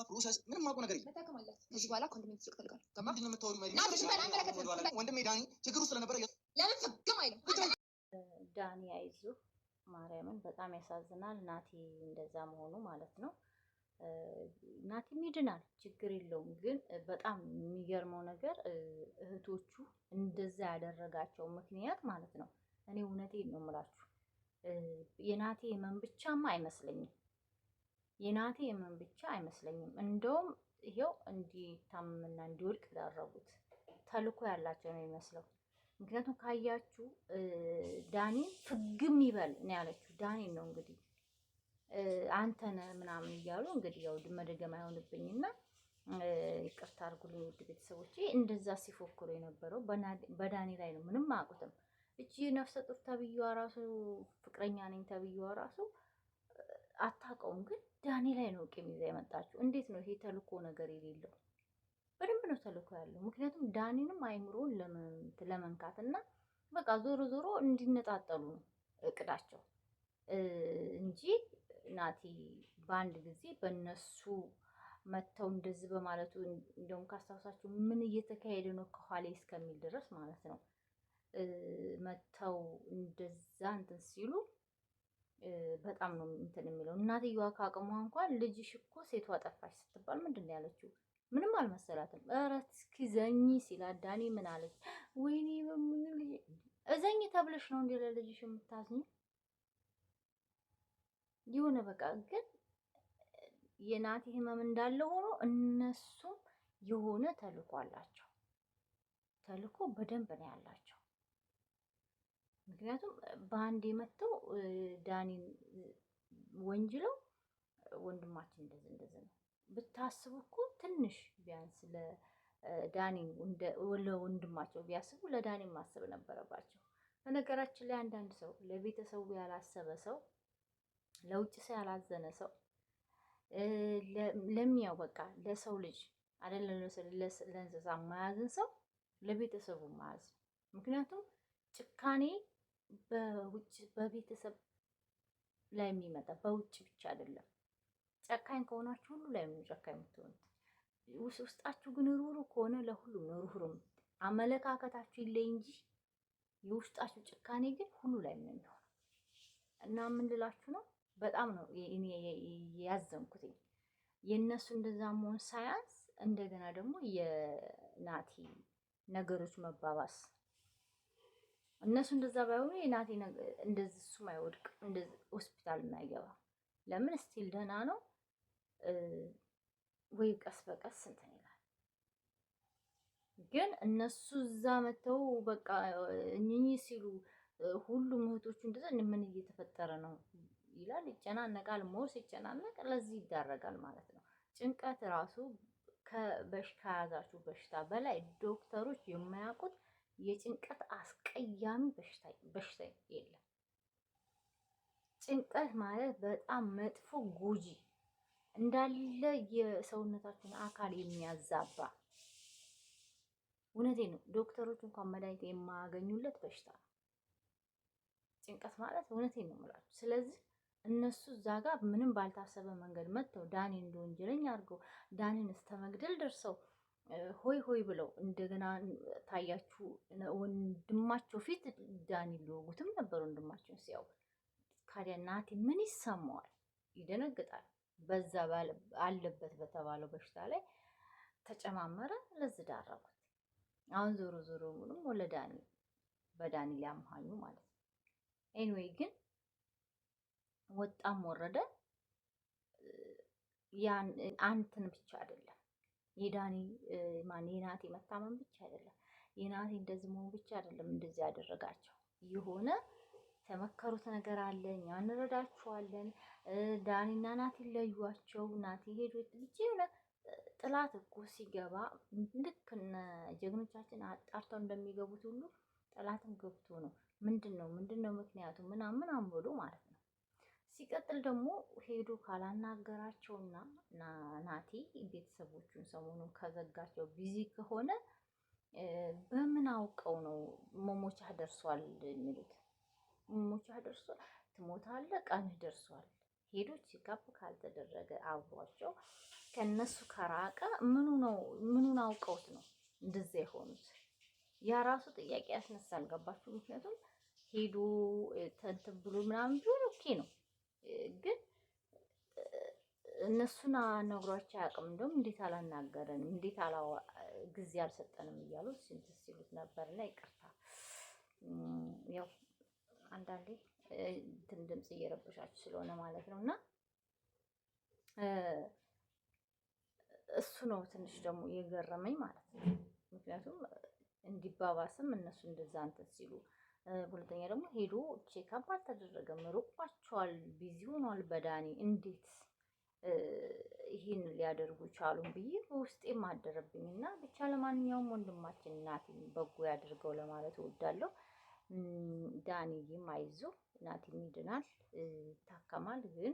ፕሮሰስ ምንም ማውቀው ነገር የለም። በተከማለት ከዚህ በኋላ ኮንዶሚኒየም ትልቅ ፈልጋለሁ። ምንድን ነው የምታወሪው? ወንድሜ ዳኒ ችግር ውስጥ ስለነበረ ለምን ፍግም አይልም? ዳኒ አይዞህ፣ ማርያምን በጣም ያሳዝናል። ናቲ እንደዛ መሆኑ ማለት ነው። ናቲም ይድናል፣ ችግር የለውም። ግን በጣም የሚገርመው ነገር እህቶቹ እንደዛ ያደረጋቸው ምክንያት ማለት ነው። እኔ እውነቴን ነው የምላችሁ፣ የናቲ ህመም ብቻማ አይመስለኝም። የናቲ ህመም ብቻ አይመስለኝም። እንደውም ይሄው እንዲታመምና እንዲወድቅ ያደረጉት ተልኮ ያላቸው ነው የሚመስለው። ምክንያቱም ካያችሁ ዳኒን ፍግም ይበል ነው ያለችው። ዳኒን ነው እንግዲህ አንተነ ምናምን እያሉ እንግዲህ ያው መደገም አይሆንብኝና ይቅርታ አድርጉልኝ ውድ ቤተሰቦቼ፣ እንደዛ ሲፎክሩ የነበረው በዳኒ ላይ ነው። ምንም አያውቁትም። እቺ ነፍሰ ጡር ተብዬዋ ራሱ ፍቅረኛ ነኝ ተብዬዋ ራሱ አታውቀውም። ግን ዳኒ ላይ ነው ቂም ይዛ የመጣችው። እንዴት ነው ይሄ ተልኮ ነገር የሌለው? በደንብ ነው ተልኮ ያለው። ምክንያቱም ዳኒንም አይምሮን ለመንካት እና በቃ ዞሮ ዞሮ እንዲነጣጠሉ ነው እቅዳቸው እንጂ ናቲ በአንድ ጊዜ በእነሱ መተው እንደዚህ በማለቱ እንደውም ካስታውሳችሁ ምን እየተካሄደ ነው ከኋላ እስከሚል ድረስ ማለት ነው መተው እንደዛ እንትን ሲሉ በጣም ነው እንትን የሚለው። እናትየዋ ካቅሟ እንኳን ልጅሽ እኮ ሴቷ ጠፋች ስትባል ምንድን ነው ያለችው? ምንም አልመሰላትም። ኧረ እስኪ ዘኝ ሲላት ዳኒ ምን አለች? ወይኔ በምን ልጅ እዘኝ ተብለሽ ነው እንዴ ለልጅሽ የምታዝኝ? የሆነ በቃ ግን የናቲ ህመም እንዳለ ሆኖ እነሱም የሆነ ተልኮ አላቸው። ተልኮ በደንብ ነው ያላቸው። ምክንያቱም በአንድ የመተው ዳኒን ወንጅለው ወንድማችን እንደዚህ ነው ብታስቡ እኮ ትንሽ ቢያንስ ለዳኒን ለወንድማቸው ቢያስቡ ለዳኒን ማሰብ ነበረባቸው። በነገራችን ላይ አንዳንድ ሰው ለቤተሰቡ ያላሰበ ሰው፣ ለውጭ ሰው ያላዘነ ሰው ለሚያው በቃ ለሰው ልጅ አይደለም ለእንስሳ ማያዝን ሰው ለቤተሰቡ ማያዝ። ምክንያቱም ጭካኔ በውጭ በቤተሰብ ላይ የሚመጣ በውጭ ብቻ አይደለም። ጨካኝ ከሆናችሁ ሁሉ ላይ ነው ጨካኝ የምትሆኑት። ውስጣችሁ ግን ሩህሩህ ከሆነ ለሁሉም ነው ሩህሩህ። አመለካከታችሁ ይለይ እንጂ የውስጣችሁ ጭካኔ ግን ሁሉ ላይ ነው የሚሆነው። እና ምን ልላችሁ ነው፣ በጣም ነው እኔ ያዘንኩት የነሱ እንደዛ መሆን ሳያንስ እንደገና ደግሞ የናቲ ነገሮች መባባስ። እነሱ እንደዛ ባይሆኑ የናቲ እንደዚህ እሱም አይወድቅ እንደዚህ ሆስፒታል የማይገባ ለምን ስቲል ደህና ነው ወይ ቀስ በቀስ እንትን ይላል። ግን እነሱ እዛ መተው በቃ እኚህ ሲሉ ሁሉም እህቶቹ እንደዛ ምን እየተፈጠረ ነው ይላል፣ ይጨናነቃል። ሞር ሲጨናነቅ ለዚህ ይዳረጋል ማለት ነው። ጭንቀት ራሱ ከያዛችሁ በሽታ በላይ ዶክተሮች የማያውቁት የጭንቀት አስቀያሚ በሽታ የለም። ጭንቀት ማለት በጣም መጥፎ ጎጂ እንዳለ የሰውነታችን አካል የሚያዛባ፣ እውነቴ ነው። ዶክተሮች እንኳን መድኃኒት የማያገኙለት በሽታ ነው ጭንቀት ማለት። እውነቴን ነው የምላችሁ። ስለዚህ እነሱ እዛ ጋር ምንም ባልታሰበ መንገድ መጥተው ዳኒን እንደ ወንጀለኛ አድርገው ዳኒን እስከ መግደል ደርሰው ሆይ ሆይ ብለው እንደገና ታያችሁ ወንድማቸው ፊት ዳኒ ሊወጉትም ነበር። ወንድማቸውን ሲያው ካዲያ ናቲ ምን ይሰማዋል? ይደነግጣል። በዛ አለበት በተባለው በሽታ ላይ ተጨማመረ፣ ለዚህ ዳረጉት። አሁን ዞሮ ዞሮ ምንም ወለዳኒ በዳኒ ሊያምሃኙ ማለት ነው። ኤኒዌይ ግን ወጣም ወረደ ያን አንተን ብቻ አይደለም የዳኒ የናቲ መታመም ብቻ አይደለም፣ የናቲ እንደዚህ መሆን ብቻ አይደለም እንደዚህ ያደረጋቸው። የሆነ ተመከሩት ነገር አለ፣ እኛ እንረዳችኋለን፣ ዳኒና ናቲ ለዩዋቸው፣ ናቲ ሄዱ ልጅ የሆነ ጥላት እኮ ሲገባ ልክ እነ ጀግኖቻችን አጣርተው እንደሚገቡት ሁሉ ጥላትም ገብቶ ነው ምንድነው ምክንያቱ ምናምን አንብሎ ማለት ነው። ሲቀጥል ደግሞ ሄዶ ካላናገራቸውና ናቲ ቤተሰቦቹን ሰሞኑን ከዘጋቸው ቢዚ ከሆነ በምን አውቀው ነው ሞሞቻ ደርሷል የሚሉት? ሞሞቻ ደርሷል፣ ትሞታለህ፣ ቀንህ ደርሷል። ሄዶ ቼክአፕ ካልተደረገ አብሯቸው ከነሱ ከራቀ ምኑን አውቀውት ነው እንደዛ የሆኑት? ያ ራሱ ጥያቄ ያስነሳል። ገባችሁ? ምክንያቱም ሄዶ ተንትን ብሎ ምናምን ቢሆን ኦኬ ነው፣ ግን እነሱን ነግሯቸው አያውቅም። እንደውም እንዴት አላናገረንም፣ እንዴት ጊዜ አልሰጠንም እያሉ ስንት ሲሉት ነበርና ይቅርታ። ያው አንዳንዴ እንትን ድምጽ እየረበሻችሁ ስለሆነ ማለት ነው። እና እሱ ነው ትንሽ ደግሞ የገረመኝ ማለት ነው። ምክንያቱም እንዲባባስም እነሱ እንደዛ እንትን ሲሉ፣ ሁለተኛ ደግሞ ሄዶ ቼክአፕ አልተደረገም፣ ሩቋቸዋል፣ ቢዚ ሆኗል በዳኒ እንዴት ይህን ሊያደርጉ ቻሉም ብዬ በውስጤም አደረብኝ። እና ብቻ ለማንኛውም ወንድማችን ናቲን በጎ ያድርገው ለማለት እወዳለሁ። ዳኒዬም አይዞ፣ ናቲም ይድናል፣ ይታከማል። ግን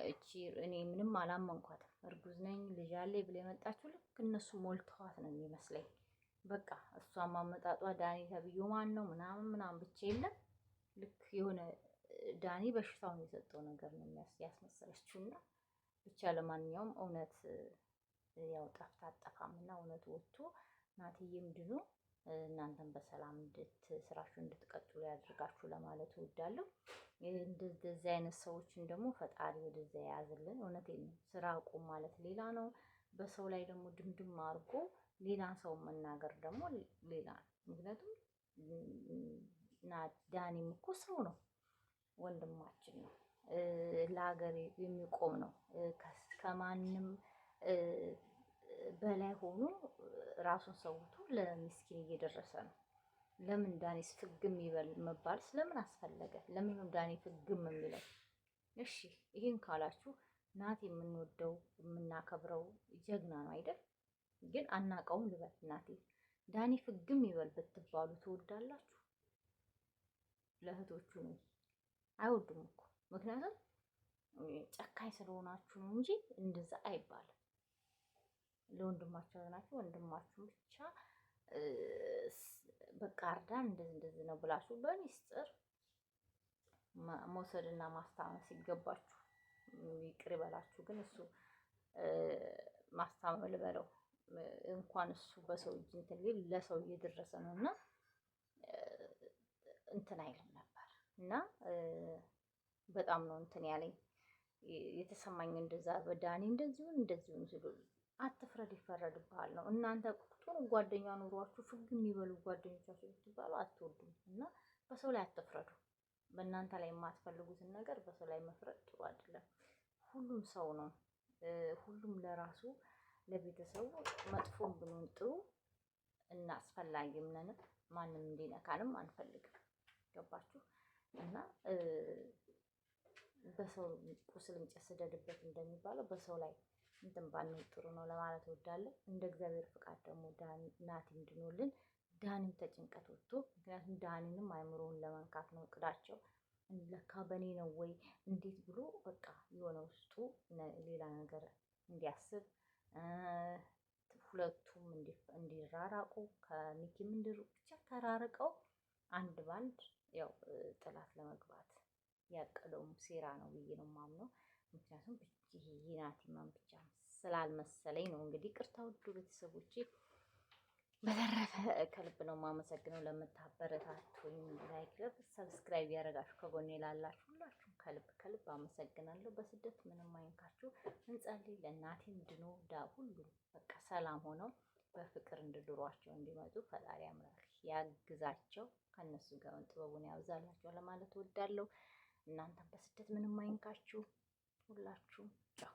እቺ እኔ ምንም አላመንኳትም። እርጉዝ ነኝ ልጅ አለኝ ብላ የመጣችው ልክ እነሱ ሞልተዋት ነው የሚመስለኝ። በቃ እሷም አመጣጧ ዳኒ ተብዬው ማን ነው ምናምን ብቻ የለም ልክ የሆነ ዳኒ በሽታውን የሰጠው ነገር ነው ያስመሰለችው። እና ብቻ ለማንኛውም እውነት ያው ጠፍታ አጠፋምና እውነቱ ወጥቶ ናትዬም ድኖ እናንተም በሰላም ስራችሁ እንድትቀጥሉ ያድርጋችሁ ለማለት እወዳለሁ። እንደዚህ አይነት ሰዎችን ደግሞ ፈጣሪ ወደዛ የያዝልን። እውነቴን ነው። ስራ አቁም ማለት ሌላ ነው። በሰው ላይ ደግሞ ድምድም አድርጎ ሌላ ሰው መናገር ደግሞ ሌላ ነው። ምክንያቱም ዳኒም እኮ ሰው ነው፣ ወንድማችን ነው፣ ለሀገር የሚቆም ነው። ከማንም በላይ ሆኖ ራሱን ሰውቶ ለምስኪን እየደረሰ ነው። ለምን ዳኒስ ፍግም ይበል መባል ስለምን አስፈለገ? ለምን ነው ዳኒ ፍግም የሚለው? እሺ ይህን ካላችሁ ናቲ የምንወደው የምናከብረው ጀግና ነው አይደል? ግን አናቀውም ልበል ናቲ ዳኒ ፍግም ይበል ብትባሉ ትወዳላችሁ? ለእህቶቹ ነው አይወዱም እኮ። ምክንያቱም ጨካኝ ስለሆናችሁ ነው እንጂ እንደዛ አይባልም። ለወንድማችሁ ያዝናችሁ ወንድማችሁ ብቻ በቃ አርዳን እንደዚህ ነው ብላችሁ በሚስጥር መውሰድና ማስታመም ሲገባችሁ ይቅር ይበላችሁ። ግን እሱ ማስታመም ልበለው እንኳን እሱ በሰው እጅ እንትን ሊል ለሰው እየደረሰ ነው እና እንትን አይልም ነበር። እና በጣም ነው እንትን ያለኝ የተሰማኝ እንደዛ በዳኒ እንደዚሁን ሲሉ አትፍረድ ይፈረድብሃል ነው። እናንተ ጥሩ ጓደኛ ኑሯችሁ ፍግ የሚበሉ ጓደኞቻችሁ ብትባሉ አትወዱም። እና በሰው ላይ አትፍረዱ። በእናንተ ላይ የማትፈልጉትን ነገር በሰው ላይ መፍረድ ጥሩ አይደለም። ሁሉም ሰው ነው። ሁሉም ለራሱ ለቤተሰቡ መጥፎም ብንሆን ጥሩ እና አስፈላጊም ነን። ማንም እንዲነካንም አንፈልግም። ገባችሁ? እና በሰው ቁስል እንጨት ስደድበት እንደሚባለው በሰው ላይ እንትን ባንል ጥሩ ነው ለማለት እወዳለሁ። እንደ እግዚአብሔር ፍቃድ ደግሞ ናቲ እንድኖልን ዳኒም ተጭንቀት ወጥቶ፣ ምክንያቱም ዳኒንም አይምሮውን ለመንካት ነው እቅዳቸው። ለካ በኔ ነው ወይ እንዴት ብሎ በቃ የሆነ ውስጡ ሌላ ነገር እንዲያስብ፣ ሁለቱም እንዲራራቁ ከሚኪም ብቻ ተራርቀው አንድ ባንድ ያው ጥላት ለመግባት ያቀደውም ሴራ ነው ብዬ ነው የማምነው። ምክንያቱም ይሄ ናቲማን ብቻ ስላልመሰለኝ ነው። እንግዲህ ቅርታ ውድ ቤተሰቦቼ፣ በተረፈ ከልብ ነው የማመሰግነው ለምታበረታቱኝ። ላይክ፣ ሰብስክራይብ ያደረጋችሁ ከጎኔ ላላችሁ ሁላችሁም ከልብ አመሰግናለሁ። በስደት ምንም አይንካችሁ። እንጸልይ። ለእናቴም ድኖ ሁሉም በቃ ሰላም ሆነው በፍቅር እንድድሯቸው እንዲመጡ ፈጣሪ አምላክ ያግዛቸው፣ ከነሱ ጋር ጥበቡን ያብዛላቸው ለማለት እወዳለሁ። እናንተም በስደት ምንም አይንካችሁ ሁላችሁም። ቻው